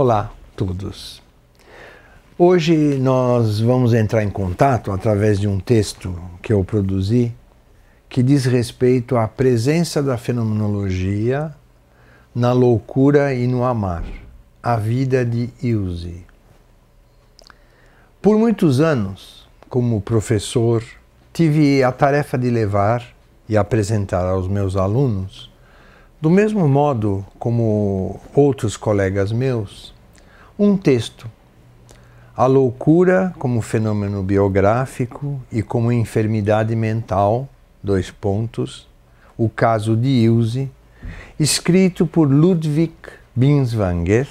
Olá a todos. Hoje nós vamos entrar em contato através de um texto que eu produzi que diz respeito à presença da fenomenologia na loucura e no amar, a vida de Ilse. Por muitos anos, como professor, tive a tarefa de levar e apresentar aos meus alunos, do mesmo modo como outros colegas meus, um texto, a loucura como fenômeno biográfico e como enfermidade mental, o caso de Ilse, escrito por Ludwig Binswanger,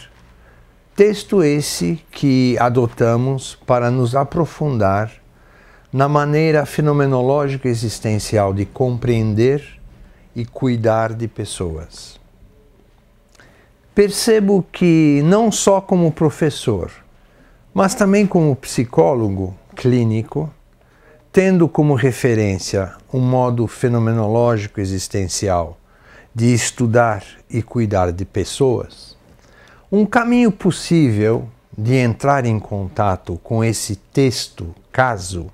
texto esse que adotamos para nos aprofundar na maneira fenomenológica existencial de compreender e cuidar de pessoas. Percebo que não só como professor, mas também como psicólogo clínico, tendo como referência um modo fenomenológico existencial de estudar e cuidar de pessoas, um caminho possível de entrar em contato com esse texto, caso,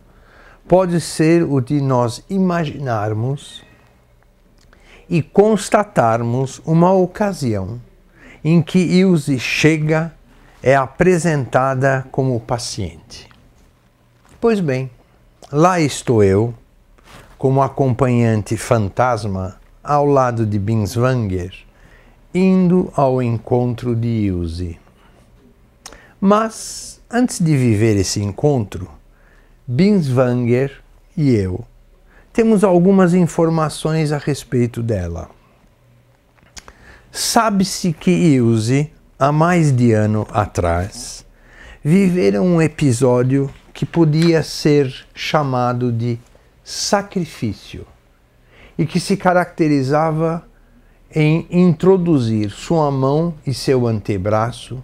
pode ser o de nós imaginarmos e constatarmos uma ocasião em que Ilse é apresentada como paciente. Pois bem, lá estou eu, como acompanhante fantasma, ao lado de Binswanger, indo ao encontro de Ilse. Mas, antes de viver esse encontro, Binswanger e eu temos algumas informações a respeito dela. Sabe-se que Ilse, há mais de ano atrás, viveram um episódio que podia ser chamado de sacrifício e que se caracterizava em introduzir sua mão e seu antebraço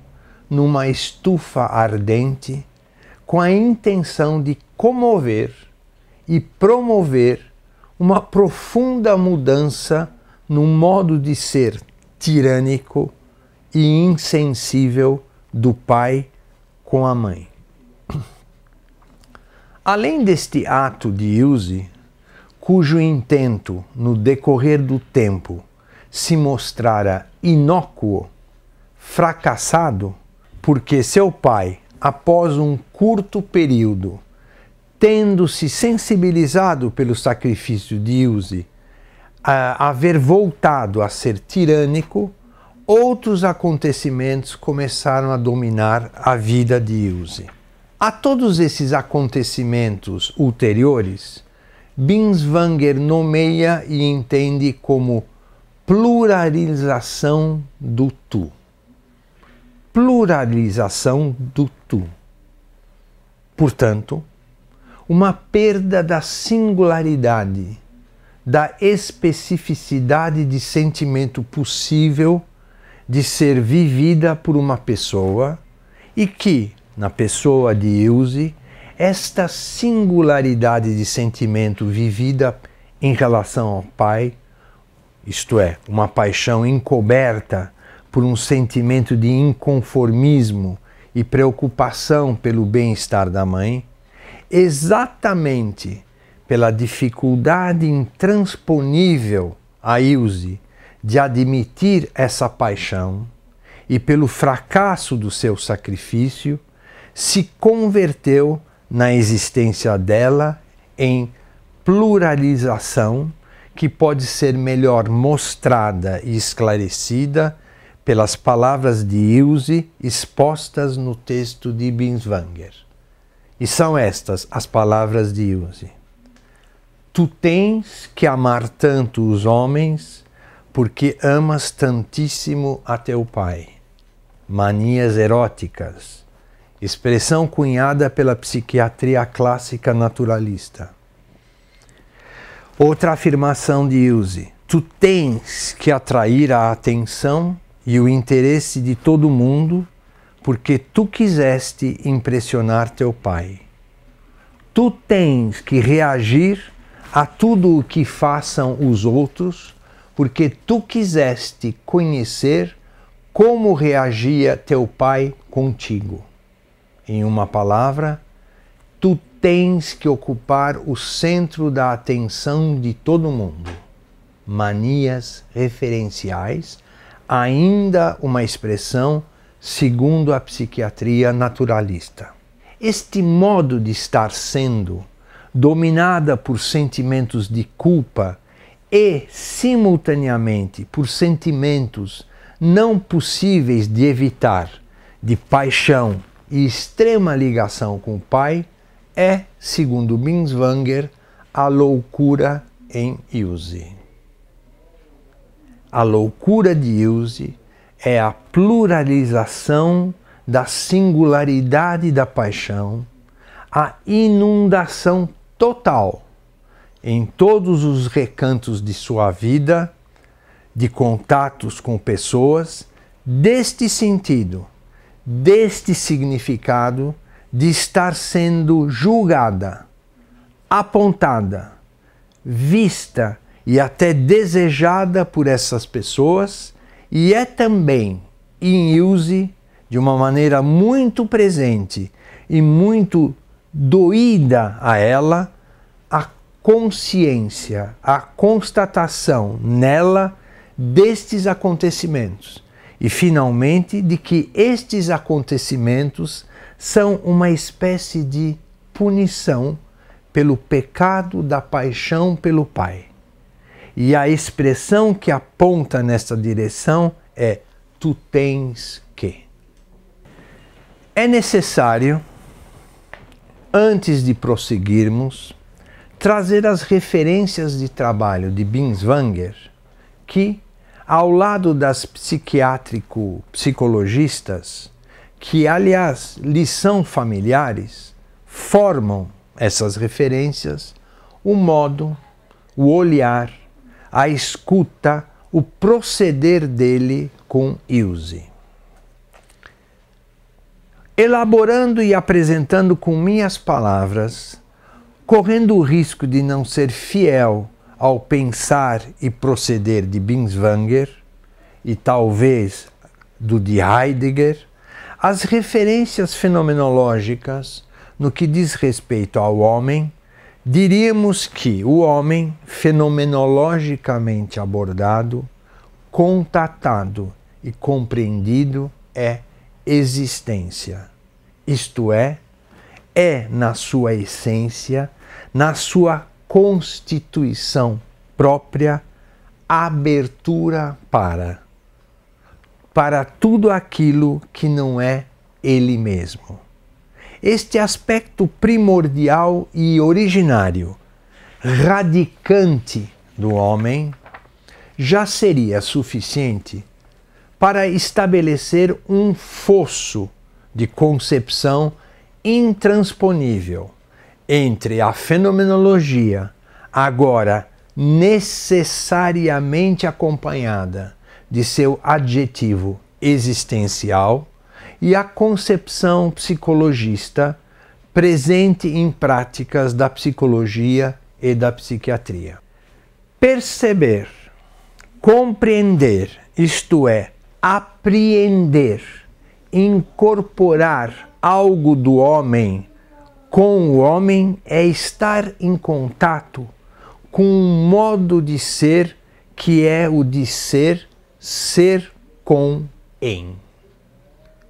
numa estufa ardente com a intenção de comover e promover uma profunda mudança no modo de ser tirânico e insensível do pai com a mãe. Além deste ato de Ilse, cujo intento no decorrer do tempo se mostrara inócuo, fracassado, porque seu pai, após um curto período, tendo se sensibilizado pelo sacrifício de Ilse, a haver voltado a ser tirânico, outros acontecimentos começaram a dominar a vida de Ilse. A todos esses acontecimentos ulteriores, Binswanger nomeia e entende como pluralização do tu. Pluralização do tu. Portanto, uma perda da singularidade, da especificidade de sentimento possível de ser vivida por uma pessoa e que, na pessoa de Ilse, esta singularidade de sentimento vivida em relação ao pai, isto é, uma paixão encoberta por um sentimento de inconformismo e preocupação pelo bem-estar da mãe, exatamente pela dificuldade intransponível a Ilse de admitir essa paixão e pelo fracasso do seu sacrifício, se converteu na existência dela em pluralização que pode ser melhor mostrada e esclarecida pelas palavras de Ilse expostas no texto de Binswanger. E são estas as palavras de Ilse. Tu tens que amar tanto os homens porque amas tantíssimo a teu pai. Manias eróticas, expressão cunhada pela psiquiatria clássica naturalista. Outra afirmação de Ilse. Tu tens que atrair a atenção e o interesse de todo mundo porque tu quiseste impressionar teu pai. Tu tens que reagir a tudo o que façam os outros, porque tu quiseste conhecer como reagia teu pai contigo. Em uma palavra, tu tens que ocupar o centro da atenção de todo mundo. Manias referenciais, ainda uma expressão segundo a psiquiatria naturalista. Este modo de estar sendo, dominada por sentimentos de culpa e, simultaneamente, por sentimentos não possíveis de evitar, de paixão e extrema ligação com o pai, é, segundo Binswanger, a loucura em Ilse. A loucura de Ilse é a pluralização da singularidade da paixão, a inundação total em todos os recantos de sua vida, de contatos com pessoas, deste sentido, deste significado de estar sendo julgada, apontada, vista e até desejada por essas pessoas, e é também em Ilse, de uma maneira muito presente e muito doída a ela, a consciência, a constatação nela destes acontecimentos e, finalmente, de que estes acontecimentos são uma espécie de punição pelo pecado da paixão pelo pai. E a expressão que aponta nesta direção é: tu tens que. É necessário, antes de prosseguirmos, trazer as referências de trabalho de Binswanger, que, ao lado das psiquiátrico-psicologistas, que, aliás, lhes são familiares, formam essas referências, o modo, o olhar, a escuta, o proceder dele com Ilse. Elaborando e apresentando com minhas palavras, correndo o risco de não ser fiel ao pensar e proceder de Binswanger, e talvez do de Heidegger, as referências fenomenológicas no que diz respeito ao homem, diríamos que o homem, fenomenologicamente abordado, contatado e compreendido, é existência. Isto é na sua essência, na sua constituição própria, abertura para tudo aquilo que não é ele mesmo. Este aspecto primordial e originário, radicante do homem, já seria suficiente para estabelecer um fosso de concepção intransponível entre a fenomenologia, agora necessariamente acompanhada de seu adjetivo existencial, e a concepção psicologista presente em práticas da psicologia e da psiquiatria. Perceber, compreender, isto é, apreender, incorporar algo do homem com o homem é estar em contato com um modo de ser que é o de ser com em.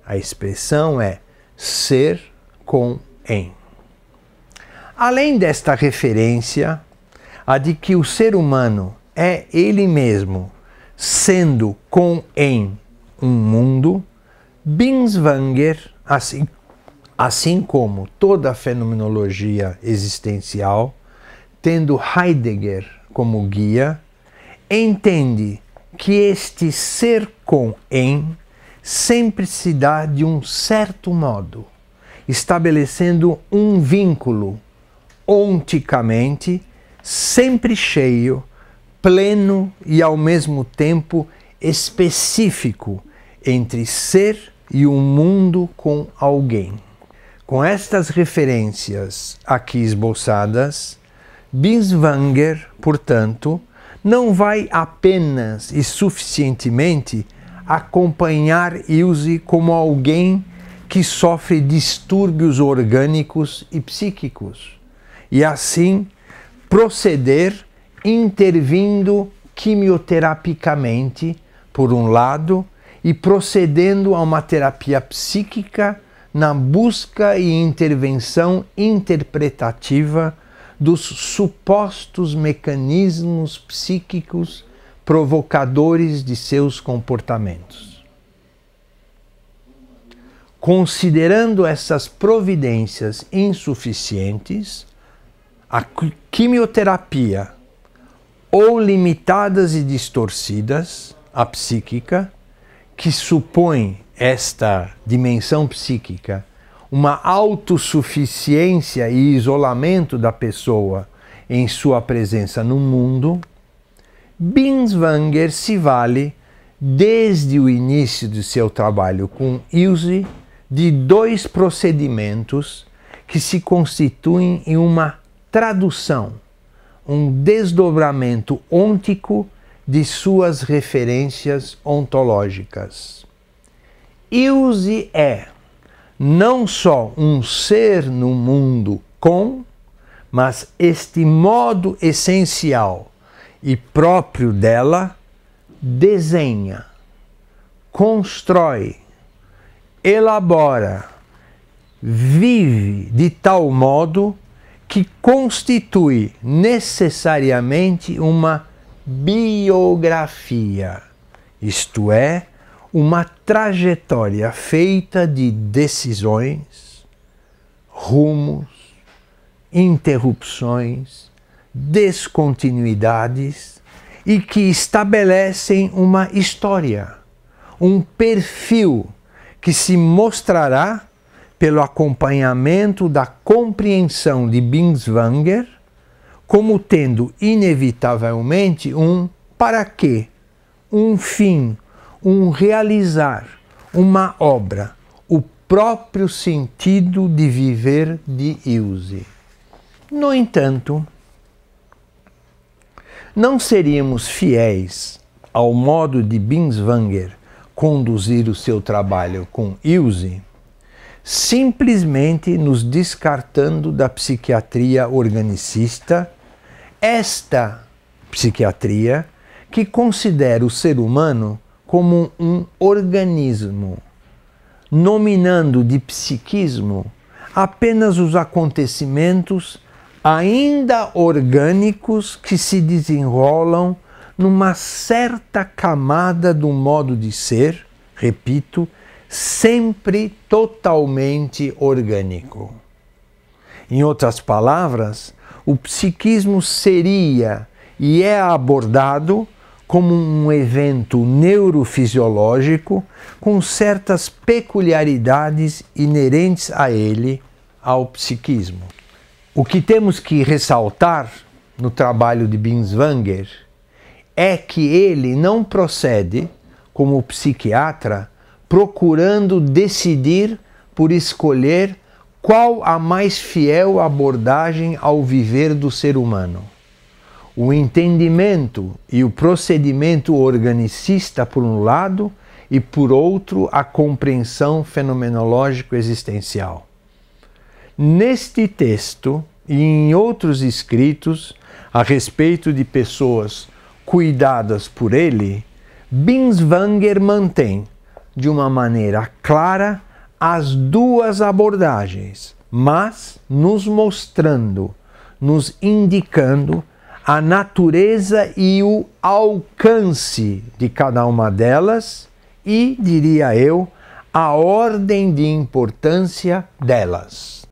A expressão é ser com em. Além desta referência, a de que o ser humano é ele mesmo, sendo com em um mundo, Binswanger, assim como toda a fenomenologia existencial, tendo Heidegger como guia, entende que este ser com em sempre se dá de um certo modo, estabelecendo um vínculo onticamente, sempre cheio, pleno e ao mesmo tempo específico entre ser e um mundo com alguém. Com estas referências aqui esboçadas, Binswanger, portanto, não vai apenas e suficientemente acompanhar Ilse como alguém que sofre distúrbios orgânicos e psíquicos, e assim proceder intervindo quimioterapicamente, por um lado, e procedendo a uma terapia psíquica na busca e intervenção interpretativa dos supostos mecanismos psíquicos provocadores de seus comportamentos. Considerando essas providências insuficientes, a quimioterapia, ou limitadas e distorcidas, a psíquica, que supõe esta dimensão psíquica uma autossuficiência e isolamento da pessoa em sua presença no mundo, Binswanger se vale, desde o início de seu trabalho com Ilse, de dois procedimentos que se constituem em uma tradução, um desdobramento ôntico de suas referências ontológicas. Ilse é não só um ser no mundo com, mas este modo essencial e próprio dela desenha, constrói, elabora, vive de tal modo que constitui necessariamente uma biografia, isto é, uma trajetória feita de decisões, rumos, interrupções, descontinuidades e que estabelecem uma história, um perfil que se mostrará pelo acompanhamento da compreensão de Binswanger como tendo inevitavelmente um para quê, um fim, um realizar, uma obra, o próprio sentido de viver de Ilse. No entanto, não seríamos fiéis ao modo de Binswanger conduzir o seu trabalho com Ilse, simplesmente nos descartando da psiquiatria organicista, esta psiquiatria que considera o ser humano como um organismo, nominando de psiquismo apenas os acontecimentos ainda orgânicos que se desenrolam numa certa camada do modo de ser, repito, sempre totalmente orgânico. Em outras palavras, o psiquismo seria e é abordado como um evento neurofisiológico com certas peculiaridades inerentes a ele, ao psiquismo. O que temos que ressaltar no trabalho de Binswanger é que ele não procede, como psiquiatra, procurando decidir por escolher qual a mais fiel abordagem ao viver do ser humano. O entendimento e o procedimento organicista por um lado e por outro a compreensão fenomenológico-existencial. Neste texto e em outros escritos a respeito de pessoas cuidadas por ele, Binswanger mantém de uma maneira clara as duas abordagens, mas nos mostrando, nos indicando a natureza e o alcance de cada uma delas e, diria eu, a ordem de importância delas.